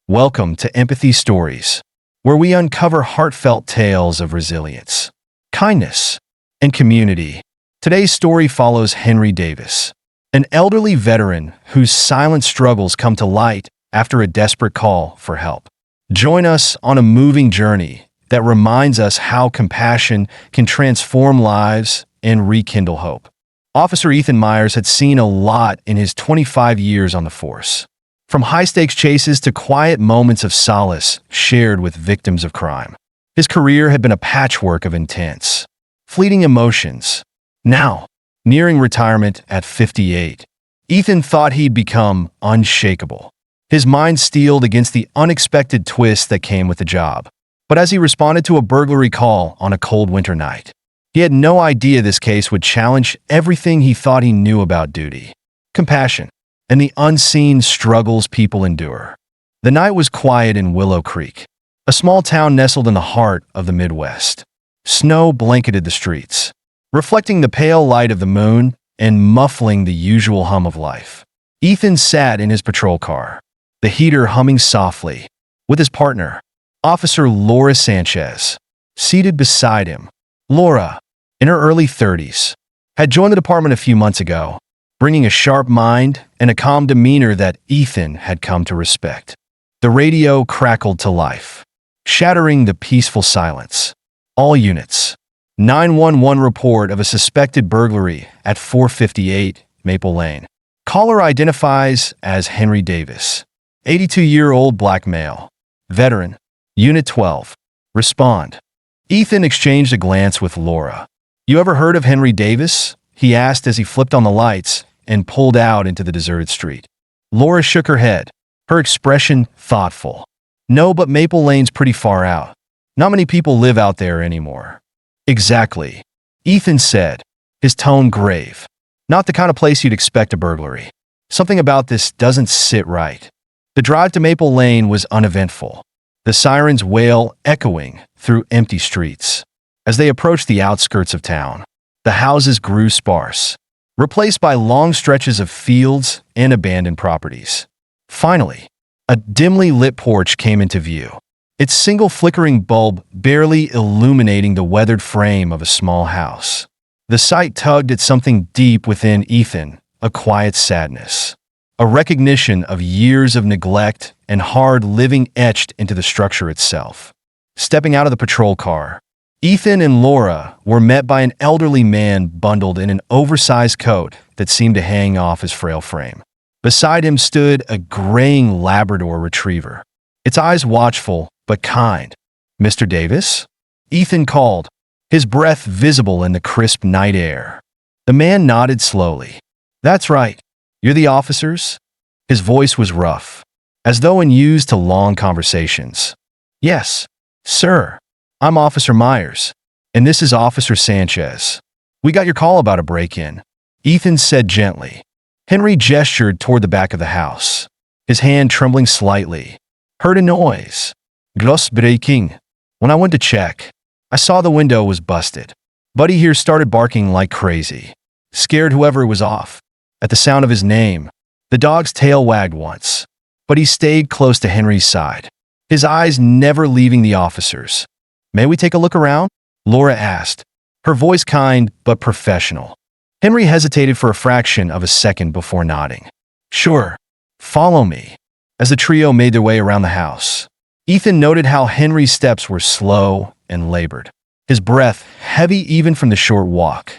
Welcome to Empathy Stories, where we uncover heartfelt tales of resilience, kindness, and community. Today's story follows Henry Davis, an elderly veteran whose silent struggles come to light after a desperate call for help. Join us on a moving journey that reminds us how compassion can transform lives and rekindle hope. Officer Ethan Myers had seen a lot in his 25 years on the force. From high-stakes chases to quiet moments of solace shared with victims of crime. His career had been a patchwork of intense, fleeting emotions. Now, nearing retirement at 58, Ethan thought he'd become unshakable. His mind steeled against the unexpected twist that came with the job. But as he responded to a burglary call on a cold winter night, he had no idea this case would challenge everything he thought he knew about duty, compassion, and the unseen struggles people endure. The night was quiet in Willow Creek, a small town nestled in the heart of the Midwest. Snow blanketed the streets, reflecting the pale light of the moon and muffling the usual hum of life. Ethan sat in his patrol car, the heater humming softly, with his partner, Officer Laura Sanchez, seated beside him. Laura, in her early 30s, had joined the department a few months ago, bringing a sharp mind and a calm demeanor that Ethan had come to respect. The radio crackled to life, shattering the peaceful silence. All units. 911 report of a suspected burglary at 458 Maple Lane. Caller identifies as Henry Davis, 82-year-old black male. Veteran. Unit 12. Respond. Ethan exchanged a glance with Laura. "You ever heard of Henry Davis?" he asked as he flipped on the lights and pulled out into the deserted street. Laura shook her head, her expression thoughtful. "No, but Maple Lane's pretty far out. Not many people live out there anymore." "Exactly," Ethan said, his tone grave. "Not the kind of place you'd expect a burglary. Something about this doesn't sit right." The drive to Maple Lane was uneventful, the siren's wail echoing through empty streets. As they approached the outskirts of town, the houses grew sparse, replaced by long stretches of fields and abandoned properties. Finally, a dimly lit porch came into view, its single flickering bulb barely illuminating the weathered frame of a small house. The sight tugged at something deep within Ethan, a quiet sadness, a recognition of years of neglect and hard living etched into the structure itself. Stepping out of the patrol car, Ethan and Laura were met by an elderly man bundled in an oversized coat that seemed to hang off his frail frame. Beside him stood a graying Labrador retriever, its eyes watchful but kind. "Mr. Davis?" Ethan called, his breath visible in the crisp night air. The man nodded slowly. "That's right. You're the officers?" His voice was rough, as though unused to long conversations. "Yes, sir. I'm Officer Myers, and this is Officer Sanchez. We got your call about a break-in," Ethan said gently. Henry gestured toward the back of the house, his hand trembling slightly. "Heard a noise. Gross breaking. When I went to check, I saw the window was busted. Buddy here started barking like crazy. Scared whoever was off. At the sound of his name, the dog's tail wagged once, but he stayed close to Henry's side, his eyes never leaving the officers. "May we take a look around?" Laura asked, her voice kind but professional. Henry hesitated for a fraction of a second before nodding. "Sure. Follow me." As the trio made their way around the house, Ethan noted how Henry's steps were slow and labored, his breath heavy even from the short walk.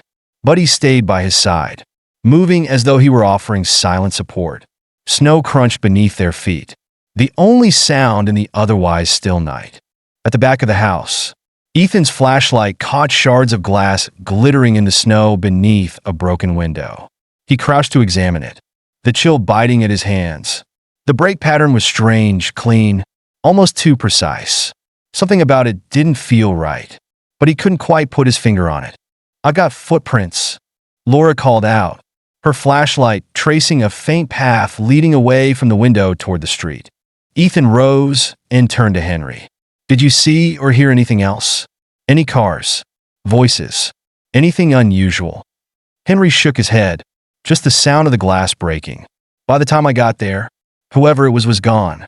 Buddy stayed by his side, moving as though he were offering silent support. Snow crunched beneath their feet, the only sound in the otherwise still night. At the back of the house, Ethan's flashlight caught shards of glass glittering in the snow beneath a broken window. He crouched to examine it, the chill biting at his hands. The break pattern was strange, clean, almost too precise. Something about it didn't feel right, but he couldn't quite put his finger on it. "I got footprints," Laura called out, her flashlight tracing a faint path leading away from the window toward the street. Ethan rose and turned to Henry. "Did you see or hear anything else? Any cars? Voices? Anything unusual?" Henry shook his head, just the sound of the glass breaking. "By the time I got there, whoever it was gone."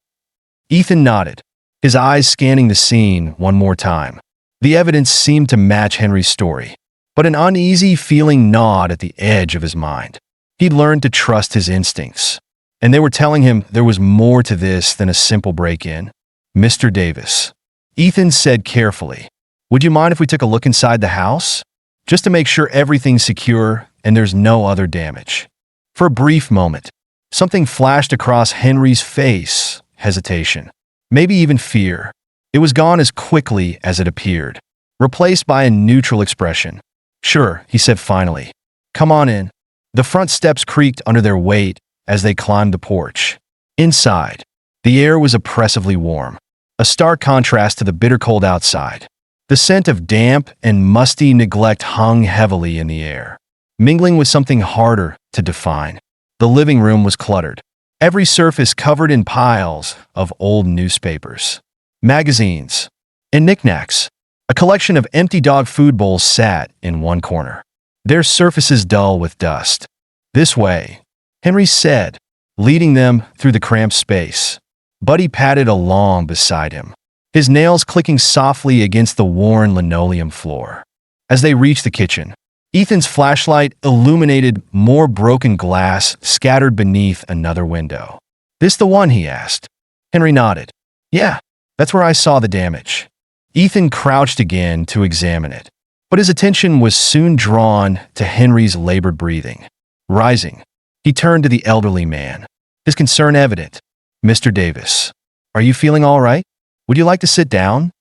Ethan nodded, his eyes scanning the scene one more time. The evidence seemed to match Henry's story, but an uneasy feeling gnawed at the edge of his mind. He'd learned to trust his instincts, and they were telling him there was more to this than a simple break-in. "Mr. Davis," Ethan said carefully, "would you mind if we took a look inside the house? Just to make sure everything's secure and there's no other damage." For a brief moment, something flashed across Henry's face: hesitation, maybe even fear. It was gone as quickly as it appeared, replaced by a neutral expression. "Sure," he said finally. "Come on in." The front steps creaked under their weight as they climbed the porch. Inside, the air was oppressively warm, a stark contrast to the bitter cold outside. The scent of damp and musty neglect hung heavily in the air, mingling with something harder to define. The living room was cluttered, every surface covered in piles of old newspapers, magazines, and knickknacks. A collection of empty dog food bowls sat in one corner, their surfaces dull with dust. "This way," Henry said, leading them through the cramped space. Buddy padded along beside him, his nails clicking softly against the worn linoleum floor. As they reached the kitchen, Ethan's flashlight illuminated more broken glass scattered beneath another window. "This the one?" he asked. Henry nodded. "Yeah, that's where I saw the damage." Ethan crouched again to examine it, but his attention was soon drawn to Henry's labored breathing. Rising, he turned to the elderly man, his concern evident. "Mr. Davis, are you feeling all right? Would you like to sit down?"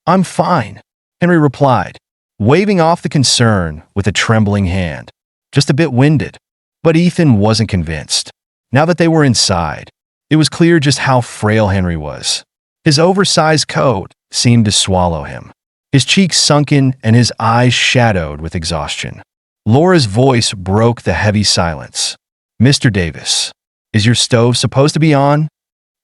"I'm fine," Henry replied, waving off the concern with a trembling hand. "Just a bit winded." But Ethan wasn't convinced. Now that they were inside, it was clear just how frail Henry was. His oversized coat seemed to swallow him, his cheeks sunken and his eyes shadowed with exhaustion. Laura's voice broke the heavy silence. "Mr. Davis, is your stove supposed to be on?"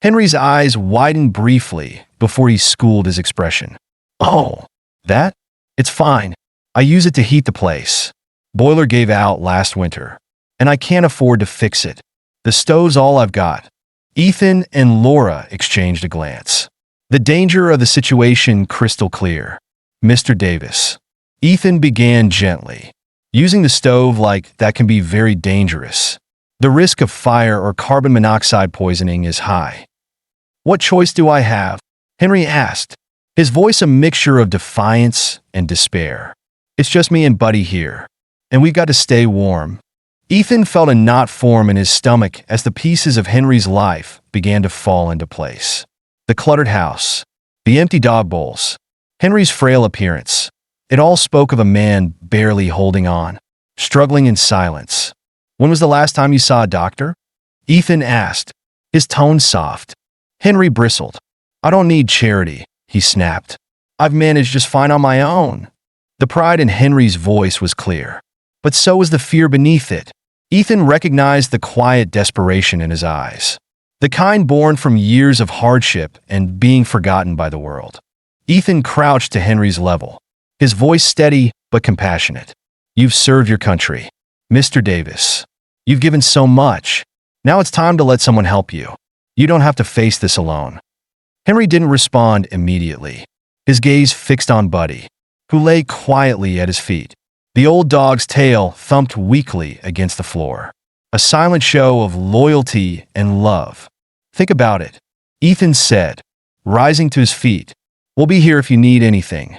Henry's eyes widened briefly before he schooled his expression. "Oh, that? It's fine. I use it to heat the place. Boiler gave out last winter, and I can't afford to fix it. The stove's all I've got." Ethan and Laura exchanged a glance, the danger of the situation crystal clear. "Mr. Davis," Ethan began gently, "using the stove like that can be very dangerous. The risk of fire or carbon monoxide poisoning is high." "What choice do I have?" Henry asked, his voice a mixture of defiance and despair. "It's just me and Buddy here, and we've got to stay warm." Ethan felt a knot form in his stomach as the pieces of Henry's life began to fall into place. The cluttered house, the empty dog bowls, Henry's frail appearance. It all spoke of a man barely holding on, struggling in silence. "When was the last time you saw a doctor?" Ethan asked, his tone soft. Henry bristled. "I don't need charity," he snapped. "I've managed just fine on my own." The pride in Henry's voice was clear, but so was the fear beneath it. Ethan recognized the quiet desperation in his eyes, the kind born from years of hardship and being forgotten by the world. Ethan crouched to Henry's level, his voice steady but compassionate. "You've served your country, Mr. Davis. You've given so much. Now it's time to let someone help you. You don't have to face this alone." Henry didn't respond immediately, his gaze fixed on Buddy, who lay quietly at his feet. The old dog's tail thumped weakly against the floor, a silent show of loyalty and love. "Think about it," Ethan said, rising to his feet. "We'll be here if you need anything."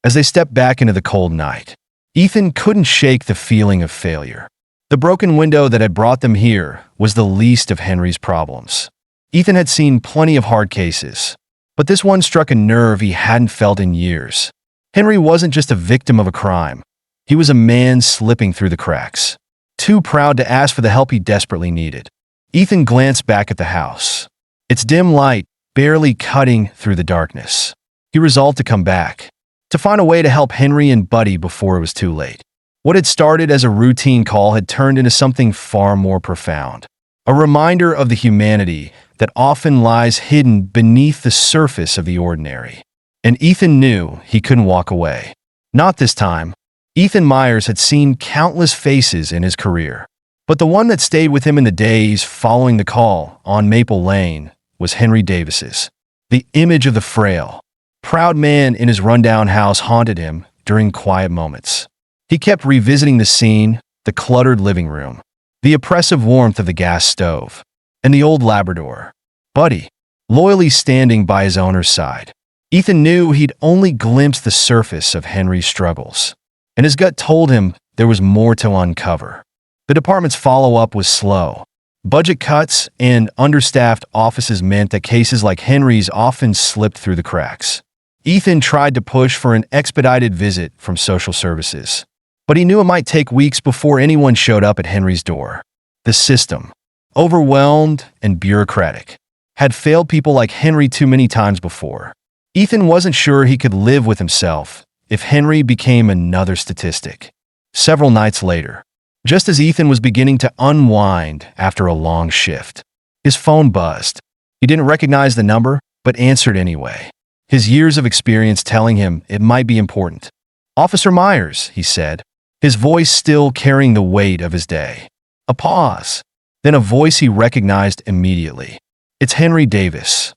As they stepped back into the cold night, Ethan couldn't shake the feeling of failure. The broken window that had brought them here was the least of Henry's problems. Ethan had seen plenty of hard cases, but this one struck a nerve he hadn't felt in years. Henry wasn't just a victim of a crime. He was a man slipping through the cracks, too proud to ask for the help he desperately needed. Ethan glanced back at the house, its dim light barely cutting through the darkness. He resolved to come back, to find a way to help Henry and Buddy before it was too late. What had started as a routine call had turned into something far more profound, a reminder of the humanity that often lies hidden beneath the surface of the ordinary. And Ethan knew he couldn't walk away. Not this time. Ethan Myers had seen countless faces in his career, but the one that stayed with him in the days following the call on Maple Lane was Henry Davis's. The image of the frail, proud man in his rundown house haunted him during quiet moments. He kept revisiting the scene, the cluttered living room, the oppressive warmth of the gas stove, and the old Labrador, Buddy, loyally standing by his owner's side. Ethan knew he'd only glimpsed the surface of Henry's struggles, and his gut told him there was more to uncover. The department's follow-up was slow. Budget cuts and understaffed offices meant that cases like Henry's often slipped through the cracks. Ethan tried to push for an expedited visit from social services, but he knew it might take weeks before anyone showed up at Henry's door. The system, overwhelmed and bureaucratic, had failed people like Henry too many times before. Ethan wasn't sure he could live with himself if Henry became another statistic. Several nights later, just as Ethan was beginning to unwind after a long shift, his phone buzzed. He didn't recognize the number, but answered anyway, his years of experience telling him it might be important. "Officer Myers," he said, his voice still carrying the weight of his day. A pause, then a voice he recognized immediately. "It's Henry Davis."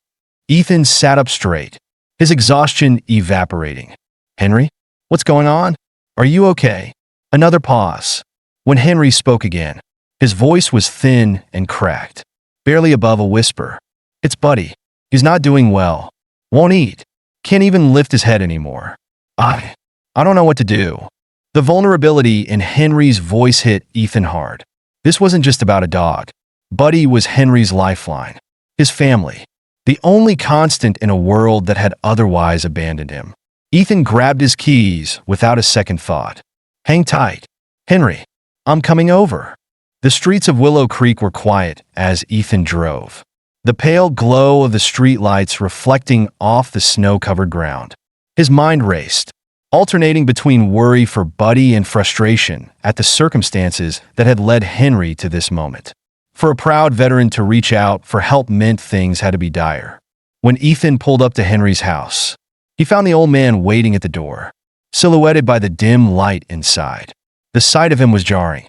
Ethan sat up straight, his exhaustion evaporating. "Henry? What's going on? Are you okay?" Another pause. When Henry spoke again, his voice was thin and cracked, barely above a whisper. "It's Buddy. He's not doing well. Won't eat. Can't even lift his head anymore. I don't know what to do." The vulnerability in Henry's voice hit Ethan hard. This wasn't just about a dog. Buddy was Henry's lifeline, his family, the only constant in a world that had otherwise abandoned him. Ethan grabbed his keys without a second thought. "Hang tight. Henry, I'm coming over." The streets of Willow Creek were quiet as Ethan drove, the pale glow of the streetlights reflecting off the snow-covered ground. His mind raced, alternating between worry for Buddy and frustration at the circumstances that had led Henry to this moment. For a proud veteran to reach out for help meant things had to be dire. When Ethan pulled up to Henry's house, he found the old man waiting at the door, silhouetted by the dim light inside. The sight of him was jarring.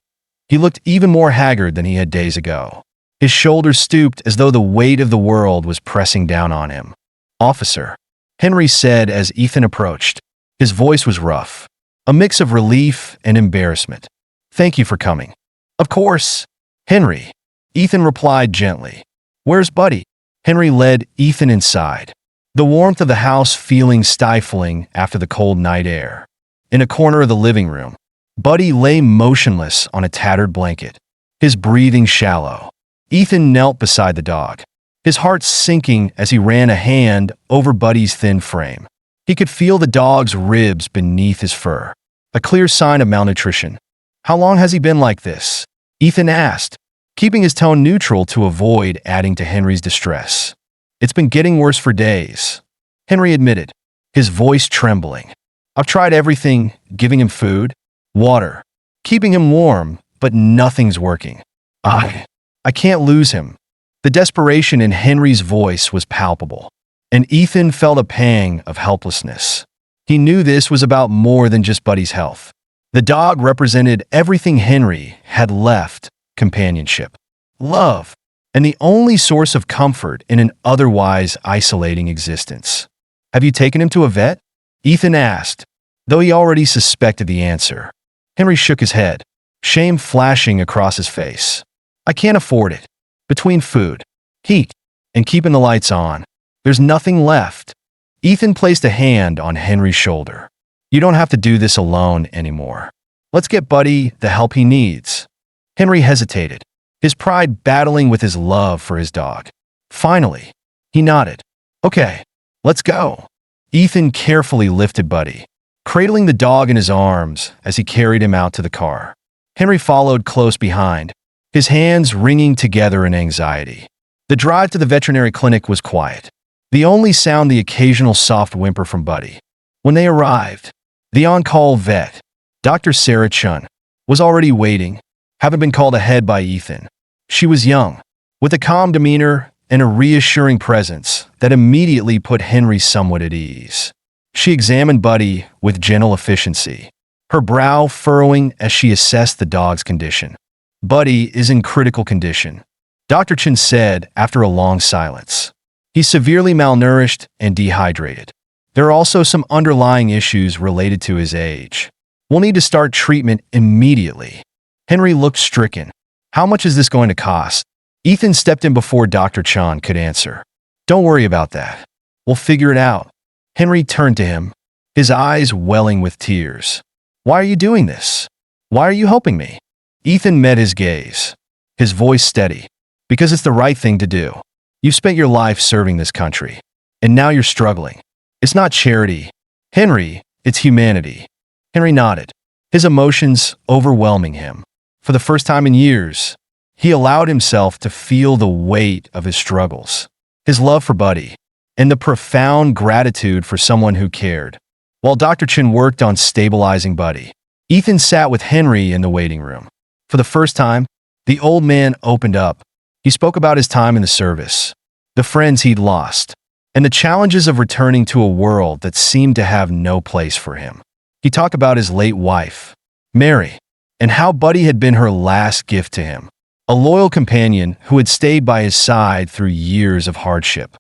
He looked even more haggard than he had days ago. His shoulders stooped as though the weight of the world was pressing down on him. "Officer," Henry said as Ethan approached. His voice was rough, a mix of relief and embarrassment. "Thank you for coming." "Of course, Henry," Ethan replied gently. "Where's Buddy?" Henry led Ethan inside, the warmth of the house feeling stifling after the cold night air. In a corner of the living room, Buddy lay motionless on a tattered blanket, his breathing shallow. Ethan knelt beside the dog, his heart sinking as he ran a hand over Buddy's thin frame. He could feel the dog's ribs beneath his fur, a clear sign of malnutrition. "How long has he been like this?" Ethan asked, keeping his tone neutral to avoid adding to Henry's distress. "It's been getting worse for days," Henry admitted, his voice trembling. "I've tried everything, giving him food, water, keeping him warm, but nothing's working. I can't lose him." The desperation in Henry's voice was palpable, and Ethan felt a pang of helplessness. He knew this was about more than just Buddy's health. The dog represented everything Henry had left: companionship, love, and the only source of comfort in an otherwise isolating existence. "Have you taken him to a vet?" Ethan asked, though he already suspected the answer. Henry shook his head, shame flashing across his face. "I can't afford it. Between food, heat, and keeping the lights on, there's nothing left." Ethan placed a hand on Henry's shoulder. "You don't have to do this alone anymore. Let's get Buddy the help he needs." Henry hesitated, his pride battling with his love for his dog. Finally, he nodded. "Okay, let's go." Ethan carefully lifted Buddy, cradling the dog in his arms as he carried him out to the car. Henry followed close behind, his hands wringing together in anxiety. The drive to the veterinary clinic was quiet, the only sound the occasional soft whimper from Buddy. When they arrived, the on-call vet, Dr. Sarah Chun, was already waiting, having been called ahead by Ethan. She was young, with a calm demeanor and a reassuring presence that immediately put Henry somewhat at ease. She examined Buddy with gentle efficiency, her brow furrowing as she assessed the dog's condition. "Buddy is in critical condition," Dr. Chin said after a long silence. He's severely malnourished and dehydrated. There are also some underlying issues related to his age. We'll need to start treatment immediately." Henry looked stricken. "How much is this going to cost?" Ethan stepped in before Dr. Chan could answer. "Don't worry about that. We'll figure it out." Henry turned to him, his eyes welling with tears. "Why are you doing this? Why are you helping me?" Ethan met his gaze, his voice steady. "Because it's the right thing to do. You've spent your life serving this country, and now you're struggling. It's not charity, Henry, it's humanity." Henry nodded, his emotions overwhelming him. For the first time in years, he allowed himself to feel the weight of his struggles, his love for Buddy, and the profound gratitude for someone who cared. While Dr. Chin worked on stabilizing Buddy, Ethan sat with Henry in the waiting room. For the first time, the old man opened up. He spoke about his time in the service, the friends he'd lost, and the challenges of returning to a world that seemed to have no place for him. He talked about his late wife, Mary, and how Buddy had been her last gift to him, a loyal companion who had stayed by his side through years of hardship.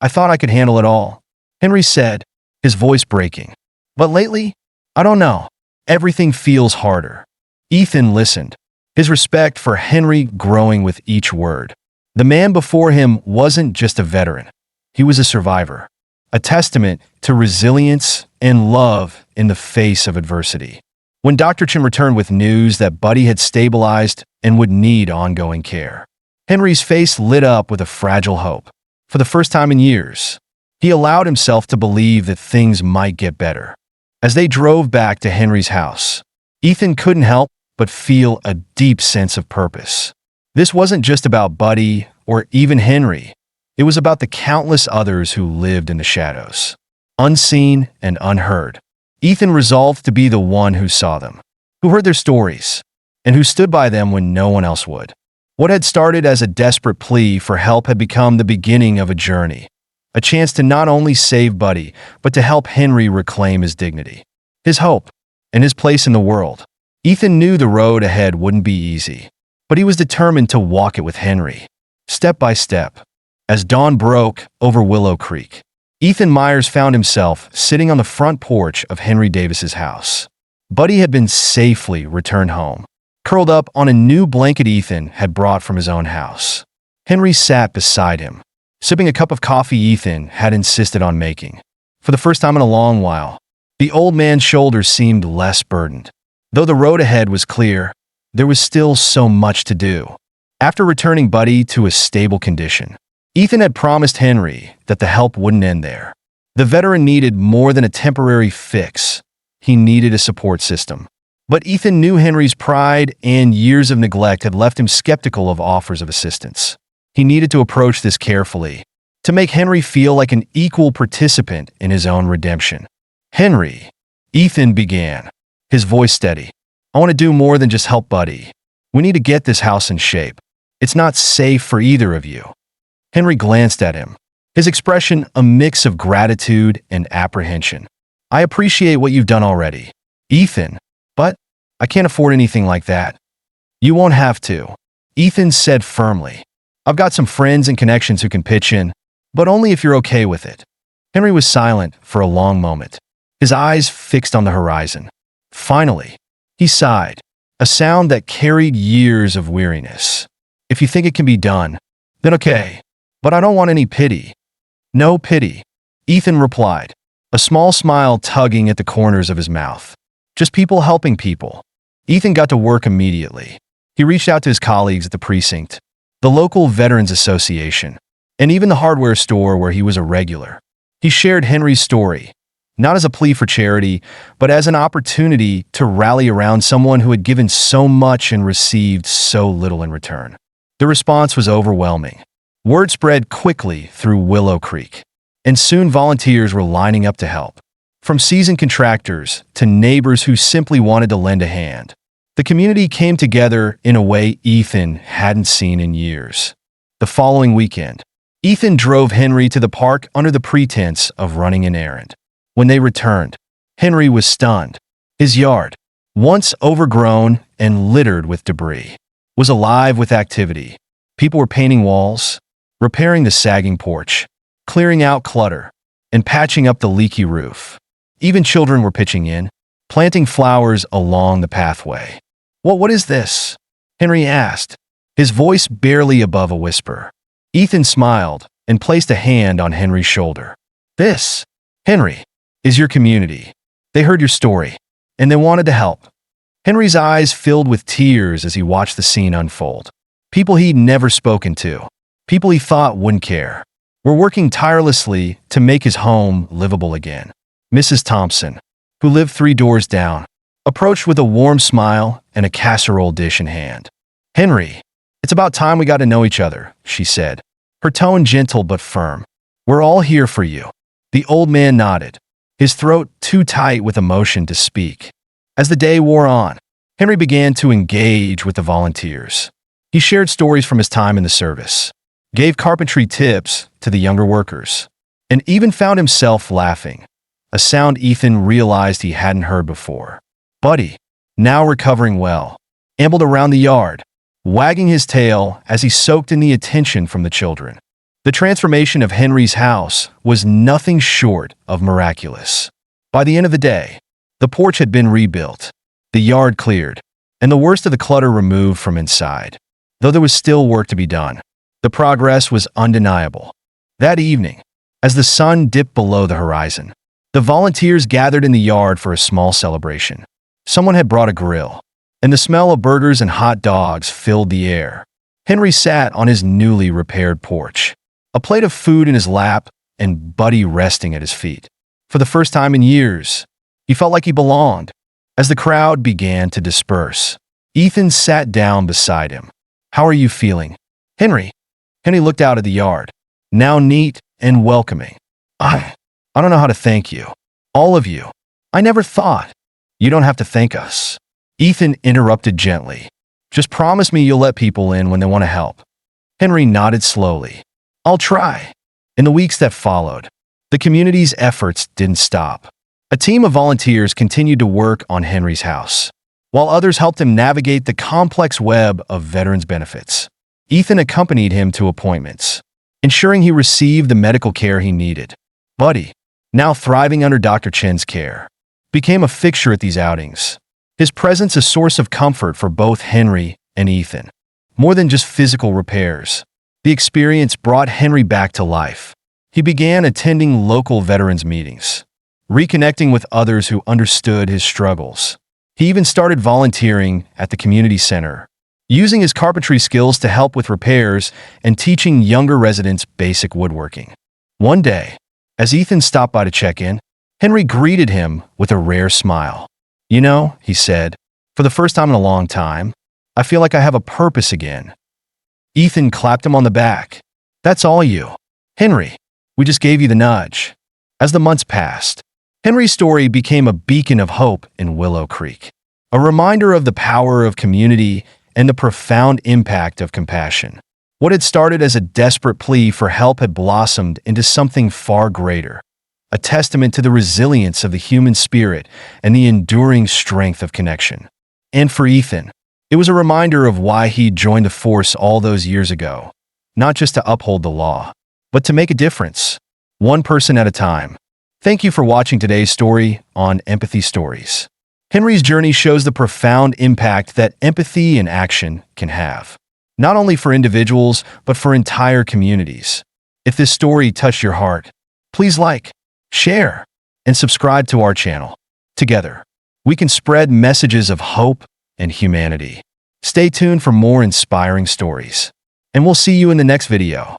"I thought I could handle it all," Henry said, his voice breaking. "But lately, I don't know. Everything feels harder." Ethan listened, his respect for Henry growing with each word. The man before him wasn't just a veteran. He was a survivor, a testament to resilience and love in the face of adversity. When Dr. Chin returned with news that Buddy had stabilized and would need ongoing care, Henry's face lit up with a fragile hope. For the first time in years, he allowed himself to believe that things might get better. As they drove back to Henry's house, Ethan couldn't help but feel a deep sense of purpose. This wasn't just about Buddy or even Henry. It was about the countless others who lived in the shadows, unseen and unheard. Ethan resolved to be the one who saw them, who heard their stories, and who stood by them when no one else would. What had started as a desperate plea for help had become the beginning of a journey, a chance to not only save Buddy, but to help Henry reclaim his dignity, his hope, and his place in the world. Ethan knew the road ahead wouldn't be easy, but he was determined to walk it with Henry, step by step. As dawn broke over Willow Creek, Ethan Myers found himself sitting on the front porch of Henry Davis's house. Buddy had been safely returned home, curled up on a new blanket Ethan had brought from his own house. Henry sat beside him, sipping a cup of coffee Ethan had insisted on making. For the first time in a long while, the old man's shoulders seemed less burdened. Though the road ahead was clear, there was still so much to do. After returning Buddy to a stable condition, Ethan had promised Henry that the help wouldn't end there. The veteran needed more than a temporary fix. He needed a support system. But Ethan knew Henry's pride and years of neglect had left him skeptical of offers of assistance. He needed to approach this carefully, to make Henry feel like an equal participant in his own redemption. "Henry," Ethan began, his voice steady, "I want to do more than just help Buddy. We need to get this house in shape. It's not safe for either of you." Henry glanced at him, his expression a mix of gratitude and apprehension. "I appreciate what you've done already, Ethan, but I can't afford anything like that." "You won't have to," Ethan said firmly. "I've got some friends and connections who can pitch in, but only if you're okay with it." Henry was silent for a long moment, his eyes fixed on the horizon. Finally, he sighed, a sound that carried years of weariness. "If you think it can be done, then okay, but I don't want any pity." "No pity," Ethan replied, a small smile tugging at the corners of his mouth. "Just people helping people." Ethan got to work immediately. He reached out to his colleagues at the precinct, the local Veterans Association, and even the hardware store where he was a regular. He shared Henry's story, not as a plea for charity, but as an opportunity to rally around someone who had given so much and received so little in return. The response was overwhelming. Word spread quickly through Willow Creek, and soon volunteers were lining up to help. From seasoned contractors to neighbors who simply wanted to lend a hand, the community came together in a way Ethan hadn't seen in years. The following weekend, Ethan drove Henry to the park under the pretense of running an errand. When they returned, Henry was stunned. His yard, once overgrown and littered with debris, was alive with activity. People were painting walls, repairing the sagging porch, clearing out clutter, and patching up the leaky roof. Even children were pitching in, planting flowers along the pathway. What is this?" Henry asked, his voice barely above a whisper. Ethan smiled and placed a hand on Henry's shoulder. "This, Henry, is your community. They heard your story, and they wanted to help." Henry's eyes filled with tears as he watched the scene unfold. People he'd never spoken to, people he thought wouldn't care, were working tirelessly to make his home livable again. Mrs. Thompson, who lived 3 doors down, approached with a warm smile and a casserole dish in hand. "Henry, it's about time we got to know each other," she said, her tone gentle but firm. "We're all here for you." The old man nodded, his throat too tight with emotion to speak. As the day wore on, Henry began to engage with the volunteers. He shared stories from his time in the service, gave carpentry tips to the younger workers, and even found himself laughing, a sound Ethan realized he hadn't heard before. Buddy, now recovering well, ambled around the yard, wagging his tail as he soaked in the attention from the children. The transformation of Henry's house was nothing short of miraculous. By the end of the day, the porch had been rebuilt, the yard cleared, and the worst of the clutter removed from inside. Though there was still work to be done, the progress was undeniable. That evening, as the sun dipped below the horizon, the volunteers gathered in the yard for a small celebration. Someone had brought a grill, and the smell of burgers and hot dogs filled the air. Henry sat on his newly repaired porch, a plate of food in his lap and Buddy resting at his feet. For the first time in years, he felt like he belonged. As the crowd began to disperse, Ethan sat down beside him. "How are you feeling, Henry?" Henry looked out at the yard, now neat and welcoming. I don't know how to thank you. All of you. I never thought." "You don't have to thank us," Ethan interrupted gently. "Just promise me you'll let people in when they want to help." Henry nodded slowly. "I'll try." In the weeks that followed, the community's efforts didn't stop. A team of volunteers continued to work on Henry's house, while others helped him navigate the complex web of veterans' benefits. Ethan accompanied him to appointments, ensuring he received the medical care he needed. Buddy, now thriving under Dr. Chen's care, became a fixture at these outings, his presence a source of comfort for both Henry and Ethan. More than just physical repairs, the experience brought Henry back to life. He began attending local veterans meetings, reconnecting with others who understood his struggles. He even started volunteering at the community center, using his carpentry skills to help with repairs and teaching younger residents basic woodworking. One day, as Ethan stopped by to check in, Henry greeted him with a rare smile. "You know," he said, "for the first time in a long time, I feel like I have a purpose again." Ethan clapped him on the back. "That's all you, Henry. We just gave you the nudge." As the months passed, Henry's story became a beacon of hope in Willow Creek, a reminder of the power of community and the profound impact of compassion. What had started as a desperate plea for help had blossomed into something far greater, a testament to the resilience of the human spirit and the enduring strength of connection. And for Ethan, it was a reminder of why he joined the force all those years ago, not just to uphold the law, but to make a difference, one person at a time. Thank you for watching today's story on Empathy Stories. Henry's journey shows the profound impact that empathy and action can have, not only for individuals, but for entire communities. If this story touched your heart, please like, share, and subscribe to our channel. Together, we can spread messages of hope and humanity. Stay tuned for more inspiring stories, and we'll see you in the next video.